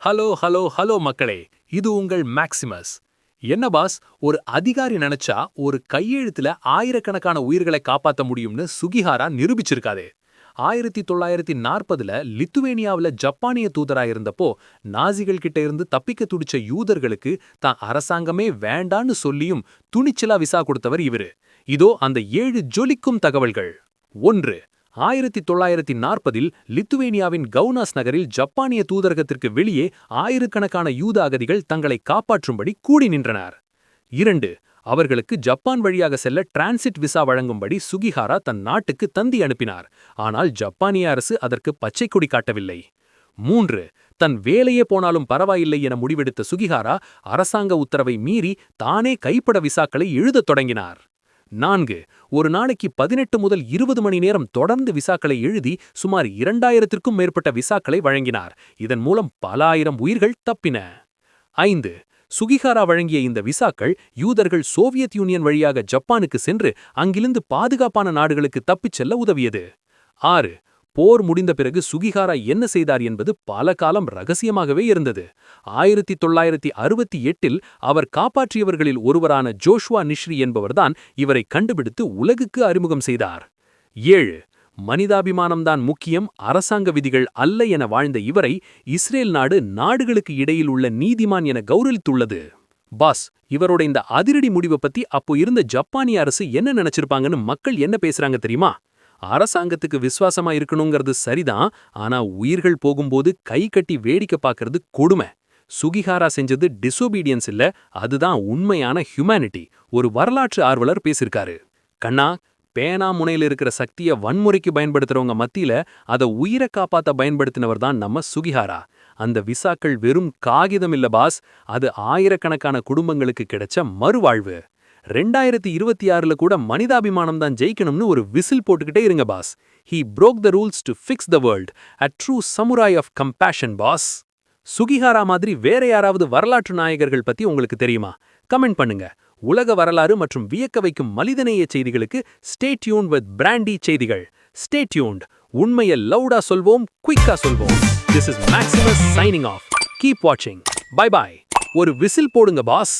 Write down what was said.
Hello hello hello மக்களே, இது உங்கள் மேக்சிமஸ். என்ன பாஸ், ஒரு அதிகாரி நினைச்சா ஒரு கையெழுத்துல ஆயிரக்கணக்கான உயிர்களை காப்பாத்த முடியும்னு சுகிஹாரா நிரூபிச்சிருக்காதே. 1940ல லித்துவேனியாவுல ஜப்பானிய தூதரா இருந்தப்போ நாசிகள் கிட்ட இருந்து தப்பிக்க துடிச்ச யூதர்களுக்கு தான் அரசாங்கமே வேண்டான்னு சொல்லியும் துணிச்சலா விசா கொடுத்தவர் இவரு. இதோ அந்த 7 ஜொலிக்கும் தகவல்கள். 1. 1940இல் லித்துவேனியாவின் கவுனாஸ் நகரில் ஜப்பானிய தூதரகத்திற்கு வெளியே ஆயிரக்கணக்கான யூத அகதிகள் தங்களை காப்பாற்றும்படி கூடி நின்றனர். 2. அவர்களுக்கு ஜப்பான் வழியாக செல்ல டிரான்சிட் விசா வழங்கும்படி சுகிஹாரா தன் நாட்டுக்கு தந்தி அனுப்பினார். ஆனால் ஜப்பானிய அரசு அதற்கு பச்சை கொடி காட்டவில்லை. 3. தன் வேலையே போனாலும் பரவாயில்லை என முடிவெடுத்த சுகிஹாரா அரசாங்க உத்தரவை மீறி தானே கைப்பட விசாக்களை எழுதத் தொடங்கினார். 4. ஒரு நாளைக்கு 18 முதல் 20 மணி நேரம் தொடர்ந்து விசாக்களை எழுதி சுமார் 2000த்திற்கும் மேற்பட்ட விசாக்களை வழங்கினார். இதன் மூலம் பல ஆயிரம் உயிர்கள் தப்பின. 5. சுகிஹாரா வழங்கிய இந்த விசாக்கள் யூதர்கள் சோவியத் யூனியன் வழியாக ஜப்பானுக்கு சென்று அங்கிருந்து பாதுகாப்பான நாடுகளுக்கு தப்பிச் செல்ல உதவியது. 6. போர் முடிந்த பிறகு சுகிஹாரா என்ன செய்தார் என்பது பல காலம் ரகசியமாகவே இருந்தது. 1968இல் அவர் காப்பாற்றியவர்களில் ஒருவரான ஜோஷுவா நிஷ்ரி என்பவர்தான் இவரை கண்டுபிடித்து உலகுக்கு அறிமுகம் செய்தார். 7. மனிதாபிமானம்தான் முக்கியம், அரசாங்க விதிகள் அல்ல என வாழ்ந்த இவரை இஸ்ரேல் நாடுகளுக்கு இடையில் உள்ள நீதிமான் என கௌரவித்துள்ளது. பாஸ், இவரோட இந்த அதிரடி முடிவை பத்தி அப்போ இருந்த ஜப்பானிய அரசு என்ன நினைச்சிருப்பாங்கன்னு மக்கள் என்ன பேசுறாங்க தெரியுமா? அரசாங்கத்துக்கு விசுவாசமா இருக்கணுங்கிறது சரிதான், ஆனா உயிர்கள் போகும்போது கை கட்டி வேடிக்கை பார்க்கறது கொடுமை. சுகிஹாரா செஞ்சது டிசோபீடியன்ஸ் இல்ல, அதுதான் உண்மையான ஹியூமனிட்டி. ஒரு வரலாற்று ஆர்வலர் பேசிருக்காரு. கண்ணா, பேனா முனையில இருக்கிற சக்தியை வன்முறைக்கு பயன்படுத்துறவங்க மத்தியில அதை உயிரை காப்பாத்த பயன்படுத்தினவர் தான் நம்ம சுகிஹாரா. அந்த விசாக்கள் வெறும் காகிதம் இல்ல பாஸ், அது ஆயிரக்கணக்கான குடும்பங்களுக்கு கிடைச்ச மறுவாழ்வு. 2026ல கூட மனிதாபிமானம் தான் ஜெயிக்கணும்னு ஒரு விசில் போட்டுக்கிட்டே இருங்க pass. He broke the rules to fix the world. A true samurai of compassion, boss. Sugihara மாதிரி வேற யாராவது வரலாற்று நாயகர்கள் பத்தி உங்களுக்கு தெரியுமா? கமெண்ட் பண்ணுங்க. உலக வரலாறு மற்றும் வியக்க வைக்கும் மனிதநேய செய்திகளுக்கு ஸ்டே டியூன்ட் வித் பிராண்டி செய்திகள். Stay tuned. உண்மையை லவுடா சொல்வோம், குயிக்கா சொல்வோம். This is Maximus signing off. Keep watching. Bye bye. ஒரு விசில் போடுங்க பாஸ்.